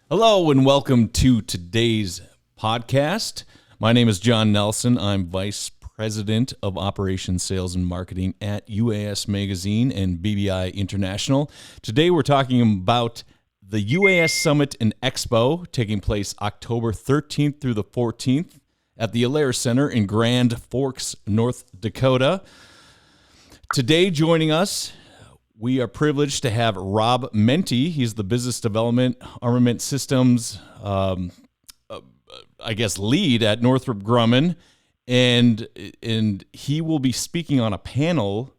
Hello and welcome to today's podcast. My name is John Nelson. I'm Vice President of Operations, Sales, and Marketing at UAS Magazine and BBI International. Today we're talking about the UAS Summit and Expo taking place October 13th through the 14th at the Alerus Center in Grand Forks, North Dakota. Today joining us, we are privileged to have Rob Menti. He's the business development, Armament Systems, lead at Northrop Grumman, and he will be speaking on a panel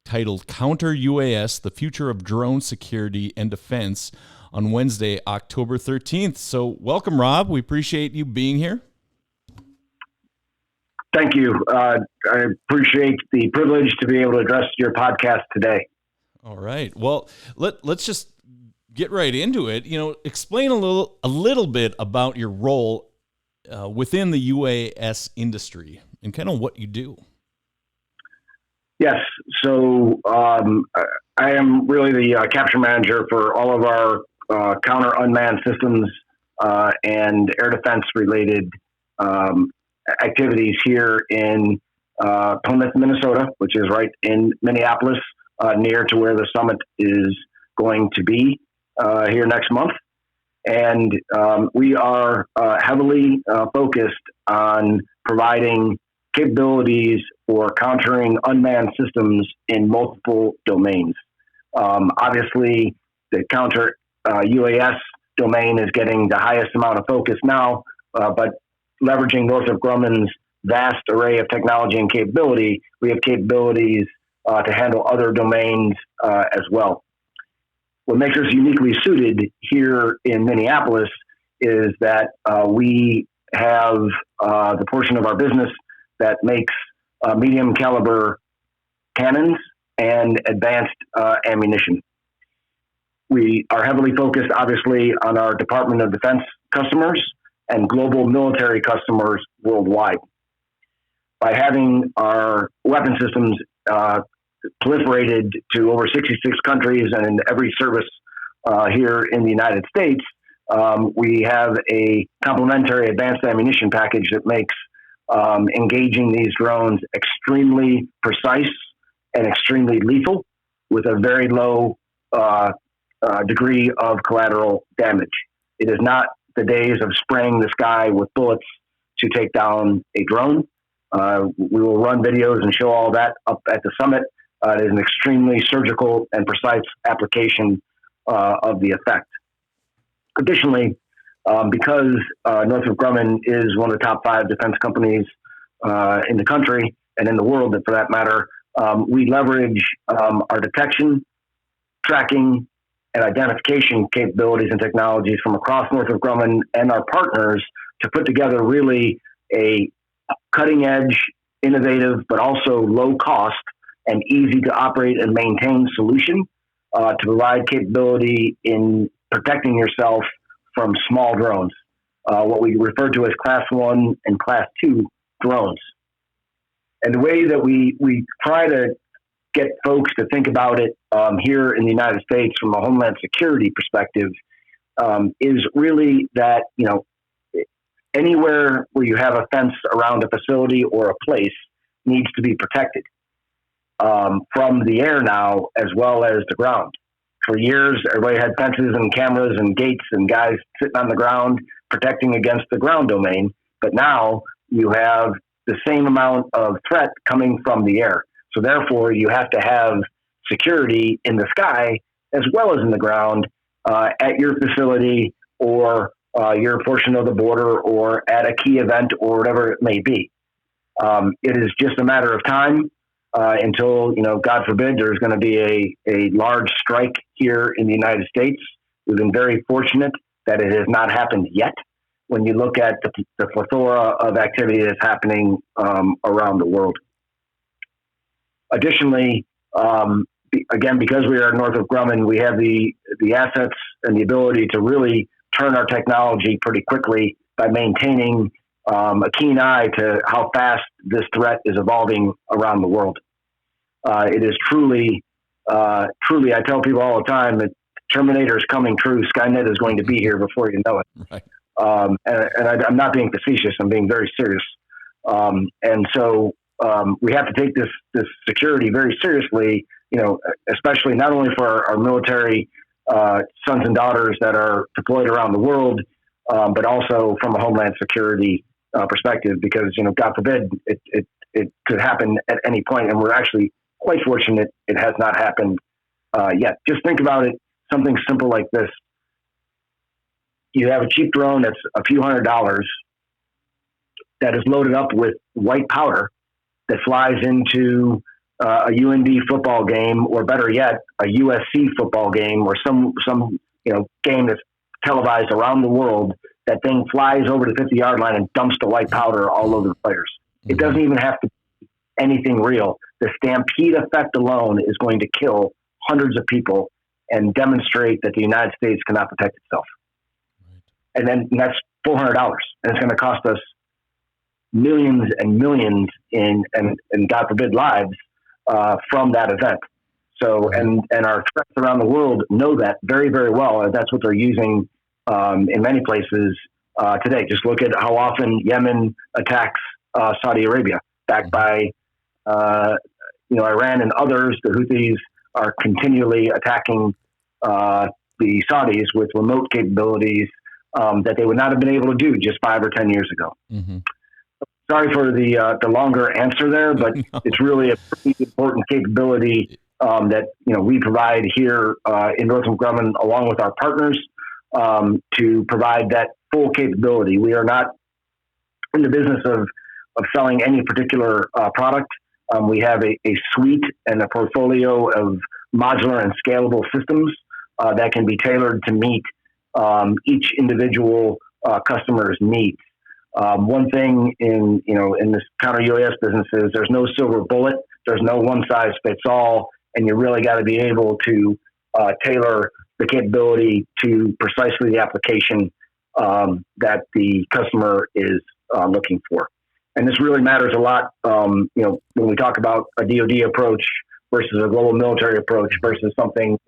titled "Counter UAS: The Future of Drone Security and Defense" on Wednesday, October 13th. So, welcome, Rob. We appreciate you being here. Thank you. I appreciate the privilege to be able to address your podcast today. All right. Well, let's just get right into it. Explain a little bit about your role within the UAS industry and kind of what you do. Yes. So I am really the capture manager for all of our counter unmanned systems and air defense related activities here in Plymouth, Minnesota, which is right in Minneapolis. Near to where the summit is going to be here next month. And we are heavily focused on providing capabilities for countering unmanned systems in multiple domains. Obviously, the counter UAS domain is getting the highest amount of focus now, but leveraging Northrop Grumman's vast array of technology and capability, we have capabilities to handle other domains as well. What makes us uniquely suited here in Minneapolis is that we have the portion of our business that makes medium caliber cannons and advanced ammunition. We are heavily focused, obviously, on our Department of Defense customers and global military customers worldwide. By having our weapon systems proliferated to over 66 countries and in every service here in the United States, we have a complementary advanced ammunition package that makes engaging these drones extremely precise and extremely lethal with a very low degree of collateral damage. It is not the days of spraying the sky with bullets to take down a drone. We will run videos and show all that up at the summit. It is an extremely surgical and precise application of the effect. Additionally, because Northrop Grumman is one of the top 5 defense companies in the country and in the world, for that matter, we leverage our detection, tracking, and identification capabilities and technologies from across Northrop Grumman and our partners to put together really a cutting-edge, innovative, but also low-cost and easy to operate and maintain solution to provide capability in protecting yourself from small drones, what we refer to as Class 1 and Class 2 drones. And the way that we try to get folks to think about it here in the United States from a homeland security perspective is really that, anywhere where you have a fence around a facility or a place needs to be protected. From the air now as well as the ground. For years, everybody had fences and cameras and gates and guys sitting on the ground protecting against the ground domain. But now you have the same amount of threat coming from the air. So therefore, you have to have security in the sky as well as in the ground at your facility or your portion of the border or at a key event or whatever it may be. It is just a matter of time until, God forbid, there's going to be a large strike here in the United States. We've been very fortunate that it has not happened yet when you look at the plethora of activity that's happening around the world. Additionally, again, because we are Northrop Grumman, we have the assets and the ability to really turn our technology pretty quickly by maintaining a keen eye to how fast this threat is evolving around the world. It is truly, I tell people all the time that Terminator's coming true. Skynet is going to be here before you know it. Right. I'm not being facetious. I'm being very serious. And so we have to take this security very seriously, especially not only for our military sons and daughters that are deployed around the world, but also from a homeland security perspective, because, God forbid, it could happen at any point, and we're actually quite fortunate it has not happened yet. Just think about it, something simple like this. You have a cheap drone that's a few $100s that is loaded up with white powder that flies into a UND football game, or better yet, a USC football game, or some game that's televised around the world. That thing flies over the 50-yard line and dumps the white powder all over the players. It doesn't even have to be anything real. The stampede effect alone is going to kill hundreds of people and demonstrate that the United States cannot protect itself. Right. And that's $400, and it's going to cost us millions and millions and God forbid lives from that event. So, and our threats around the world know that very, very well, and that's what they're using in many places today. Just look at how often Yemen attacks Saudi Arabia, backed by Iran and others. The Houthis are continually attacking the Saudis with remote capabilities that they would not have been able to do just 5 or 10 years ago. Mm-hmm. Sorry for the longer answer there, but no. It's really a pretty important capability that we provide here in Northrop Grumman, along with our partners, to provide that full capability. We are not in the business of selling any particular product. We have a suite and a portfolio of modular and scalable systems that can be tailored to meet each individual customer's needs. One thing in this counter UAS business is there's no silver bullet. There's no one size fits all, and you really got to be able to tailor the capability to precisely the application that the customer is looking for. And this really matters a lot, when we talk about a DoD approach versus a global military approach versus something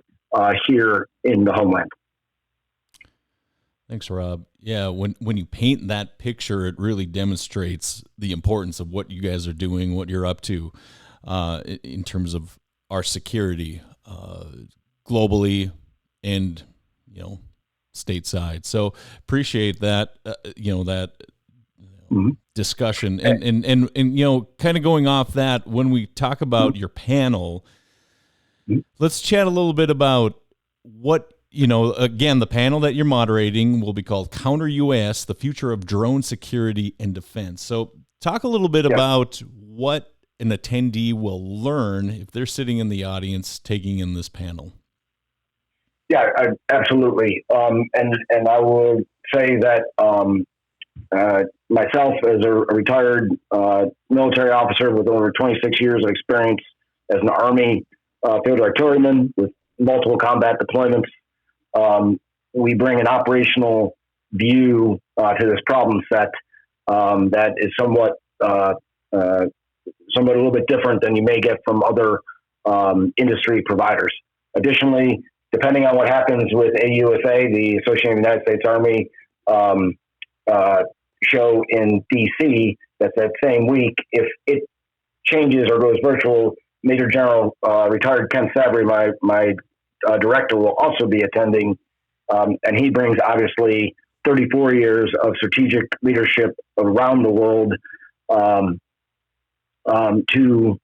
here in the homeland. Thanks, Rob. Yeah, when you paint that picture, it really demonstrates the importance of what you guys are doing, what you're up to in terms of our security globally and stateside. So appreciate that discussion and kind of going off that, when we talk about your panel, let's chat a little bit about what. Again, the panel that you're moderating will be called Counter UAS, the Future of Drone Security and Defense. So talk a little bit about what an attendee will learn if they're sitting in the audience taking in this panel. Yeah, absolutely. And I will say that myself, as a retired military officer with over 26 years of experience as an Army field artilleryman with multiple combat deployments, we bring an operational view to this problem set that is somewhat a little bit different than you may get from other industry providers. Additionally, depending on what happens with AUSA, the Associated United States Army show in D.C., that's that same week, if it changes or goes virtual, Major General retired Ken Savre, my director, will also be attending, and he brings obviously 34 years of strategic leadership around the world to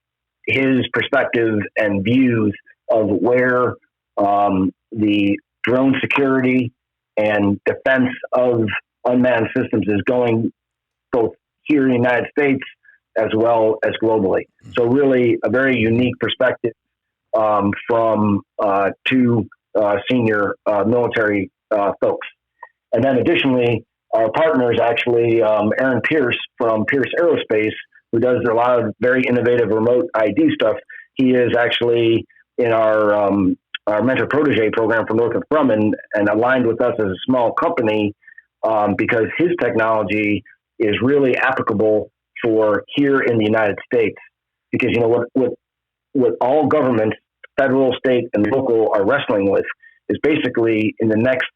his perspective and views of where the drone security and defense of unmanned systems is going, both here in the United States as well as globally. So really a very unique perspective from two senior military folks. And then additionally, our partner is actually Aaron Pierce from Pierce Aerospace, who does a lot of very innovative remote ID stuff. He is actually in our mentor protege program for Northrop Grumman and aligned with us as a small company because his technology is really applicable for here in the United States. Because what all governments, federal, state, and local, are wrestling with is basically in the next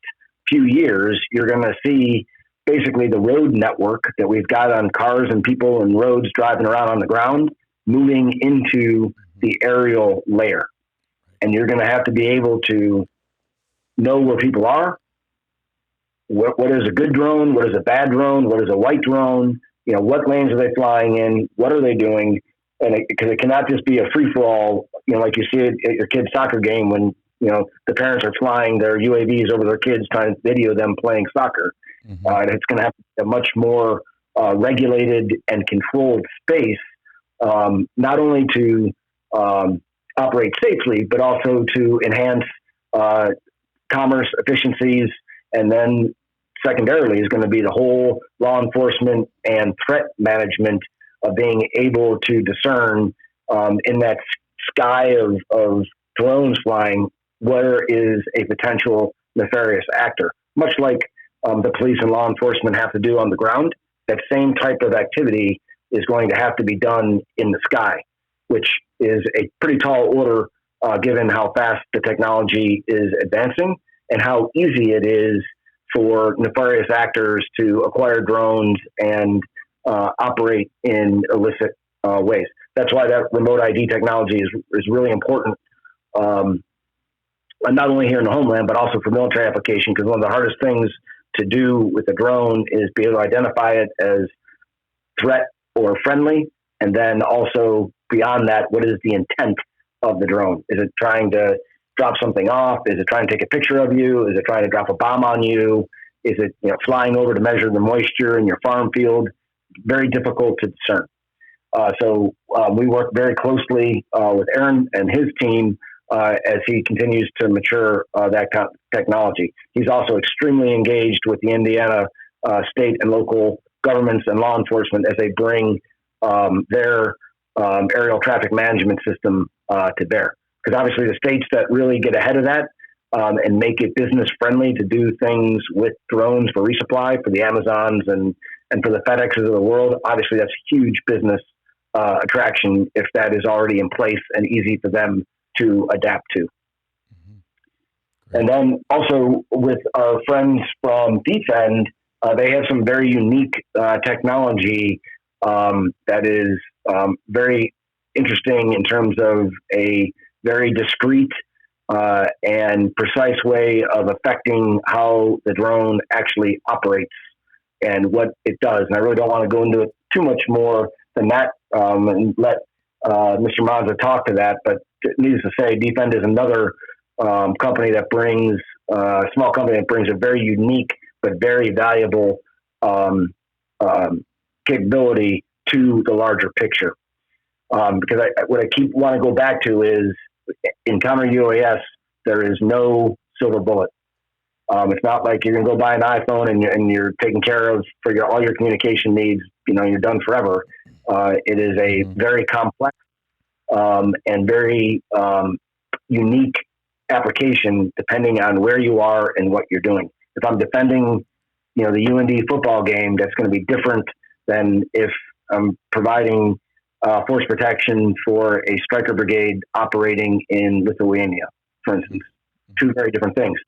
few years, you're going to see basically the road network that we've got on cars and people and roads driving around on the ground moving into the aerial layer. And you're going to have to be able to know where people are. What is a good drone? What is a bad drone? What is a white drone? What lanes are they flying in? What are they doing? And because it cannot just be a free-for-all, like you see it at your kid's soccer game when, the parents are flying their UAVs over their kids trying to video them playing soccer. And it's going to have a much more regulated and controlled space, not only to operate safely, but also to enhance commerce efficiencies. And then secondarily is going to be the whole law enforcement and threat management of being able to discern in that sky of drones flying, where is a potential nefarious actor, much like the police and law enforcement have to do on the ground. That same type of activity is going to have to be done in the sky, which is a pretty tall order given how fast the technology is advancing and how easy it is for nefarious actors to acquire drones and operate in illicit ways. That's why that remote ID technology is really important, not only here in the homeland, but also for military application, because one of the hardest things to do with a drone is be able to identify it as threat or friendly, and then also beyond that, what is the intent of the drone? Is it trying to drop something off? Is it trying to take a picture of you? Is it trying to drop a bomb on you? Is it flying over to measure the moisture in your farm field? Very difficult to discern. So we work very closely with Aaron and his team as he continues to mature that technology. He's also extremely engaged with the Indiana state and local governments and law enforcement as they bring their aerial traffic management system to bear. Because obviously the states that really get ahead of that and make it business friendly to do things with drones for resupply for the Amazons and for the FedExes of the world, obviously that's a huge business attraction if that is already in place and easy for them to adapt to. And then also with our friends from D-Fend, they have some very unique technology that is very interesting in terms of a very discreet and precise way of affecting how the drone actually operates and what it does. And I really don't want to go into it too much more than that and let Mr. Monsa talk to that. But needless to say, D-Fend is another company that brings a small company that brings a very unique but very valuable capability to the larger picture. Because what I keep want to go back to is in counter UAS, there is no silver bullet. It's not like you're going to go buy an iPhone and you're taken care of for all your communication needs. You're done forever. It is a very complex and very unique application depending on where you are and what you're doing. If I'm defending, the UND football game, that's going to be different than if I'm providing force protection for a striker brigade operating in Lithuania, for instance. Two very different things.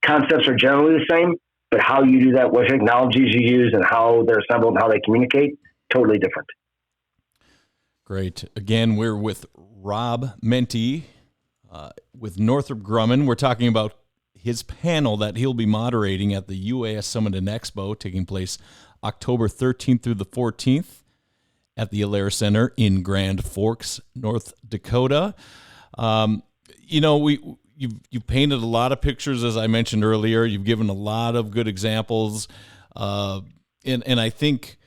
Concepts are generally the same, but how you do that, what technologies you use, and how they're assembled and how they communicate, totally different. Great. Again, we're with Rob Menti with Northrop Grumman. We're talking about his panel that he'll be moderating at the UAS Summit Expo taking place October 13th through the 14th at the Alerus Center in Grand Forks, North Dakota. You've painted a lot of pictures, as I mentioned earlier. You've given a lot of good examples. And I think,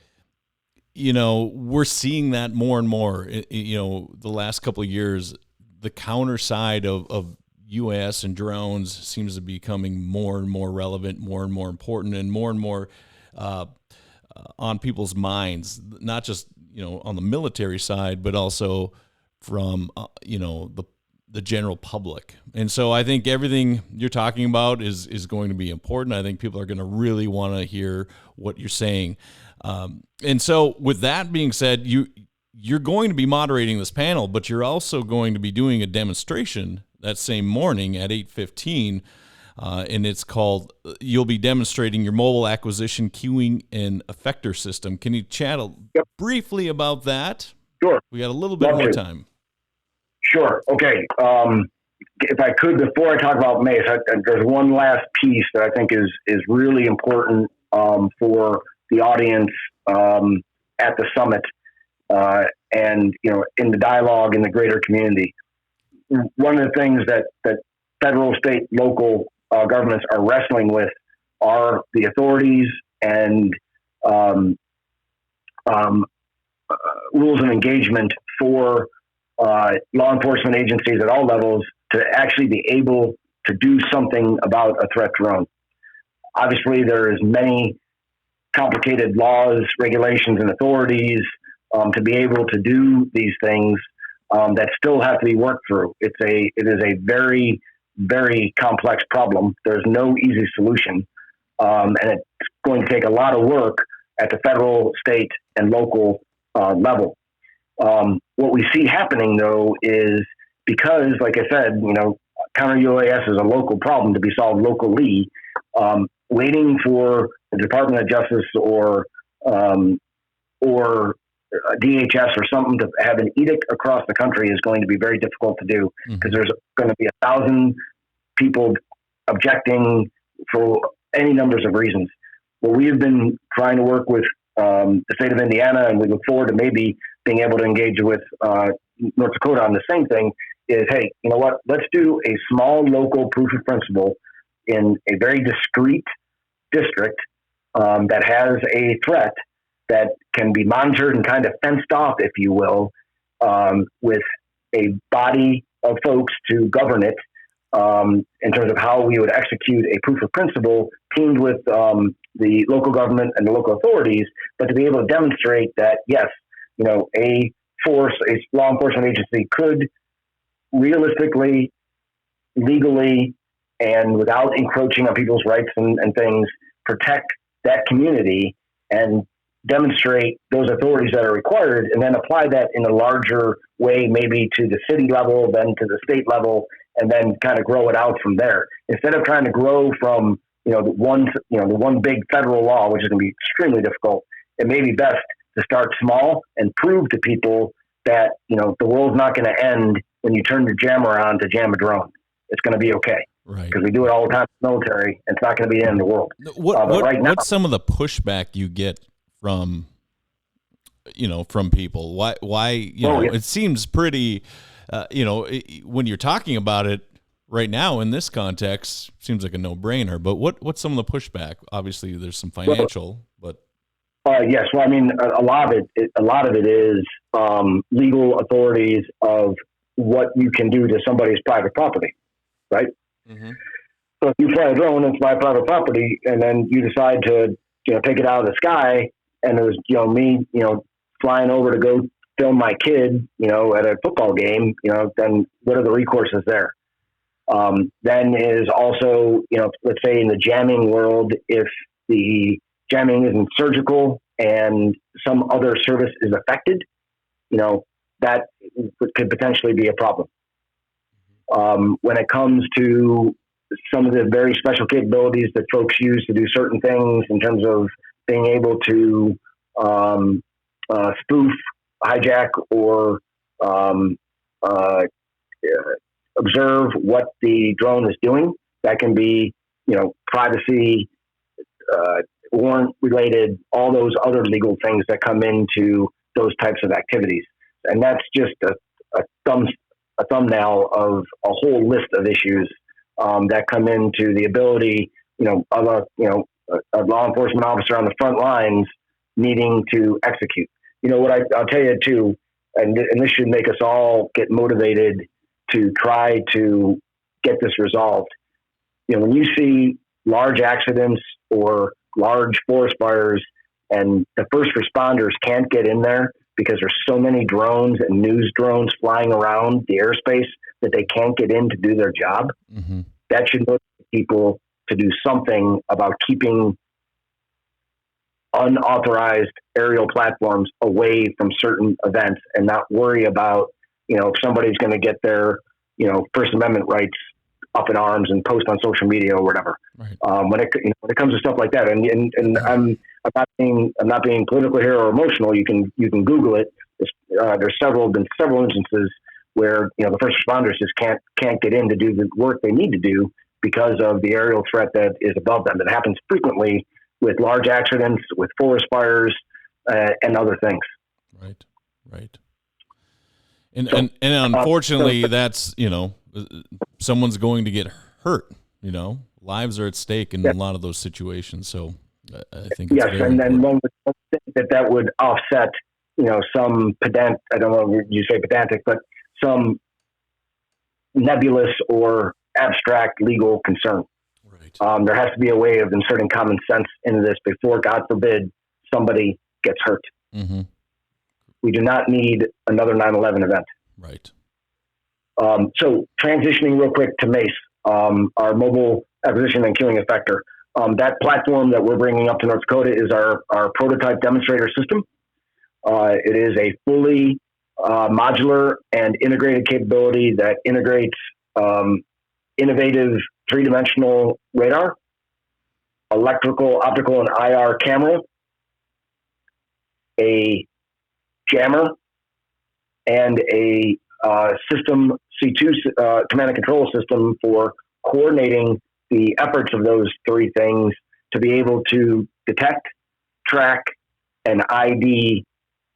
we're seeing that more and more. The last couple of years, the counter side of UAS and drones seems to be becoming more and more relevant, more and more important, and more on people's minds, not just, on the military side, but also from, the general public. And so I think everything you're talking about is going to be important. I think people are going to really want to hear what you're saying. And so with that being said, you're going to be moderating this panel, but you're also going to be doing a demonstration that same morning at 8:15. and it's called, you'll be demonstrating your mobile acquisition, queuing, and effector system. Can you chat briefly about that? Sure. We got a little bit more time. Sure. Okay. If I could, before I talk about MACE, there's one last piece that I think is really important for the audience at the summit and in the dialogue in the greater community. One of the things that federal, state, local governments are wrestling with are the authorities and rules of engagement for law enforcement agencies at all levels to actually be able to do something about a threat drone. Obviously, there's many complicated laws, regulations, and authorities to be able to do these things that still have to be worked through. It is a very, very complex problem. There's no easy solution, and it's going to take a lot of work at the federal, state, and local level. What we see happening, though, is because, like I said, counter UAS is a local problem to be solved locally. Waiting for the Department of Justice or DHS or something to have an edict across the country is going to be very difficult to do because there's going to be 1,000 people objecting for any numbers of reasons. Well, we have been trying to work with the state of Indiana, and we look forward to maybe being able to engage with North Dakota on the same thing, is, hey, you know what, let's do a small local proof of principle in a very discrete district that has a threat that can be monitored and kind of fenced off, if you will, with a body of folks to govern it in terms of how we would execute a proof of principle teamed with the local government and the local authorities, but to be able to demonstrate that, yes, a law enforcement agency could realistically, legally, and without encroaching on people's rights and things, protect that community and demonstrate those authorities that are required, and then apply that in a larger way, maybe to the city level, then to the state level, and then kind of grow it out from there. Instead of trying to grow from the one big federal law, which is going to be extremely difficult, it may be best to start small and prove to people that the world's not going to end when you turn your jammer on to jam a drone. It's going to be okay. Right. Because we do it all the time in the military, and it's not going to be the end of the world. What's some of the pushback you get from people? Why it seems pretty, when you're talking about it right now in this context, seems like a no-brainer, but what's some of the pushback? Obviously there's some financial, but. Yes. Well, I mean, a lot of it is legal authorities of what you can do to somebody's private property, right? Mm-hmm. So if you fly a drone and it's my private property, and then you decide to, take it out of the sky, and it was, me, flying over to go film my kid, at a football game, then what are the recourses there? Then is also, let's say in the jamming world, if the jamming isn't surgical and some other service is affected, that could potentially be a problem. When it comes to some of the very special capabilities that folks use to do certain things in terms of being able to spoof, hijack, or observe what the drone is doing, that can be, privacy, warrant related, all those other legal things that come into those types of activities. And that's just a thumbnail of a whole list of issues that come into the ability, of a law enforcement officer on the front lines needing to execute. I'll tell you too, and this should make us all get motivated to try to get this resolved. When you see large accidents or large forest fires and the first responders can't get in there because there's so many drones and news drones flying around the airspace that they can't get in to do their job, mm-hmm. that should motivate people to do something about keeping unauthorized aerial platforms away from certain events and not worry about, if somebody's going to get their, First Amendment rights up in arms and post on social media or whatever. Right. When it comes to stuff like that, and I'm not being political here or emotional. You can Google it. There's been several instances where the first responders just can't get in to do the work they need to do because of the aerial threat that is above them. It happens frequently with large accidents, with forest fires, and other things. Right. And unfortunately, that's someone's going to get hurt. Lives are at stake in a lot of those situations. So I think it's very and then important. one would think that would offset some I don't know if you say pedantic, but some nebulous or abstract legal concern. Right. There has to be a way of inserting common sense into this before, God forbid, somebody gets hurt. Mm-hmm. We do not need another 9/11 event. Right. So transitioning real quick to MACE, our mobile acquisition and killing effector. That platform that we're bringing up to North Dakota is our prototype demonstrator system. It is a fully modular and integrated capability that integrates innovative three-dimensional radar, electrical, optical, and IR camera, a jammer, and a system C2 command and control system for coordinating the efforts of those three things to be able to detect, track, and ID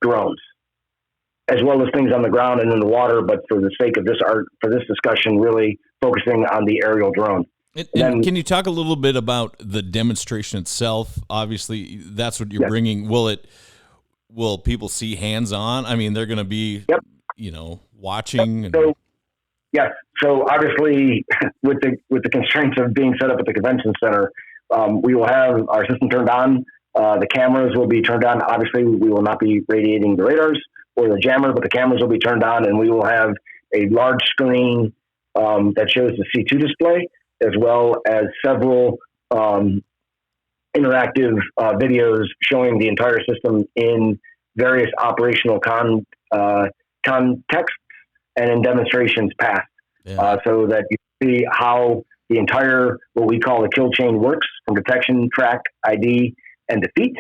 drones, as well as things on the ground and in the water. But for the sake of for this discussion, really focusing on the aerial drone. And can you talk a little bit about the demonstration itself? Obviously, that's what you're bringing. Will people see hands-on? I mean, they're going to be, watching. Yes. So obviously, with the constraints of being set up at the convention center, we will have our system turned on. The cameras will be turned on. Obviously, we will not be radiating the radars or the jammer, but the cameras will be turned on, and we will have a large screen that shows the C2 display, as well as several interactive videos showing the entire system in various operational contexts and in demonstrations past, so that you see how the entire, what we call the kill chain, works from detection, track, ID, and defeat,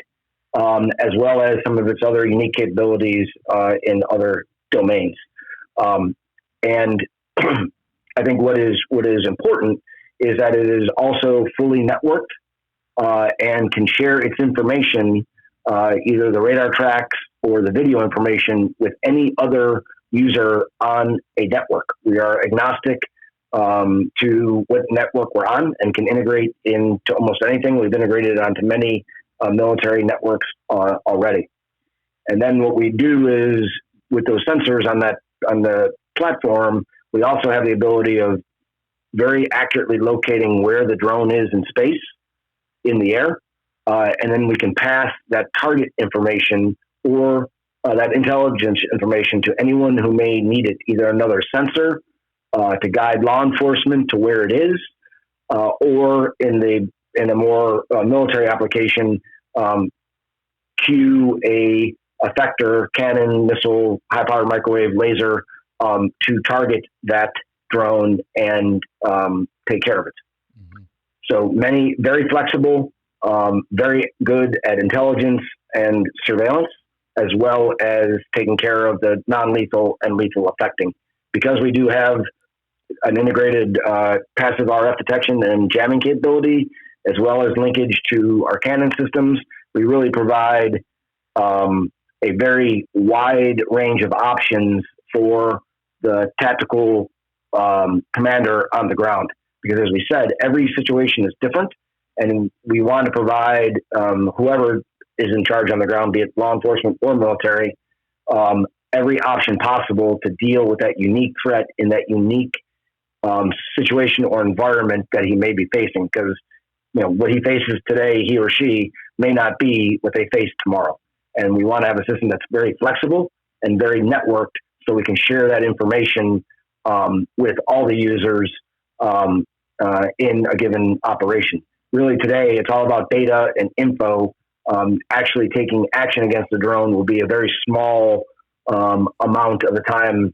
as well as some of its other unique capabilities in other domains. And I think what is important is that it is also fully networked and can share its information, either the radar tracks or the video information, with any other user on a network. We are agnostic to what network we're on and can integrate into almost anything. We've integrated onto many military networks already. And then what we do is, with those sensors on the platform, we also have the ability of very accurately locating where the drone is in space, in the air, and then we can pass that target information or that intelligence information to anyone who may need it, either another sensor to guide law enforcement to where it is, or in a more military application, cue a effector, cannon, missile, high-powered microwave, laser to target that drone and take care of it. Mm-hmm. So very flexible, very good at intelligence and surveillance, as well as taking care of the non-lethal and lethal affecting. Because we do have an integrated passive RF detection and jamming capability, as well as linkage to our cannon systems, we really provide a very wide range of options for the tactical commander on the ground. Because as we said, every situation is different, and we want to provide whoever is in charge on the ground, be it law enforcement or military, every option possible to deal with that unique threat in that unique situation or environment that he may be facing. Because what he faces today, he or she, may not be what they face tomorrow. And we want to have a system that's very flexible and very networked, so we can share that information with all the users in a given operation. Really, today, it's all about data and info. Actually taking action against the drone will be a very small amount of the time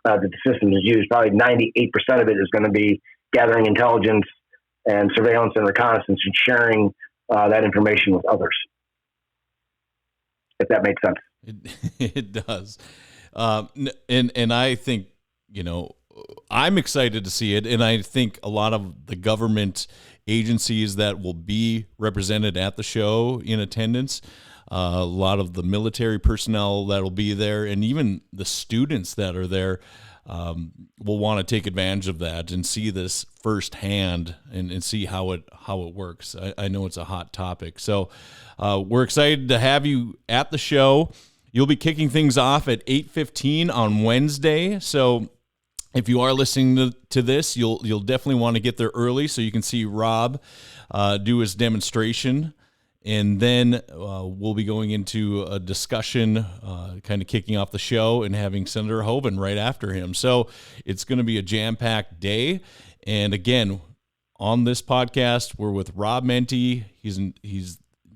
that the system is used. Probably 98% of it is going to be gathering intelligence and surveillance and reconnaissance and sharing that information with others. If that makes sense. It does. And I think, I'm excited to see it. And I think a lot of the government agencies that will be represented at the show in attendance, a lot of the military personnel that will be there, and even the students that are there will want to take advantage of that and see this firsthand and see how it works. I know it's a hot topic. So we're excited to have you at the show. You'll be kicking things off at 8:15 on Wednesday. So if you are listening to this, you'll definitely want to get there early so you can see Rob do his demonstration. And then we'll be going into a discussion, kind of kicking off the show and having Senator Hoeven right after him. So it's going to be a jam-packed day. And again, on this podcast, we're with Rob Menti. He's in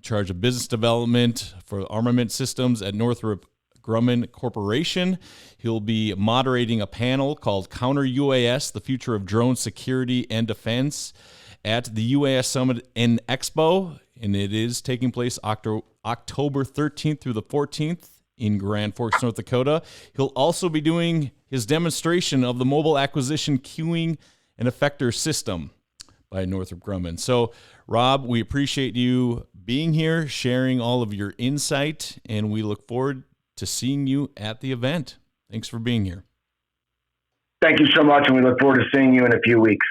charge of business development for Armament Systems at Northrop Grumman Corporation. He'll be moderating a panel called Counter UAS, the Future of Drone Security and Defense at the UAS Summit Expo. And it is taking place October 13th through the 14th in Grand Forks, North Dakota. He'll also be doing his demonstration of the mobile acquisition queuing and effector system by Northrop Grumman. So, Rob, we appreciate you being here, sharing all of your insight, and we look forward to seeing you at the event. Thanks for being here. Thank you so much, and we look forward to seeing you in a few weeks.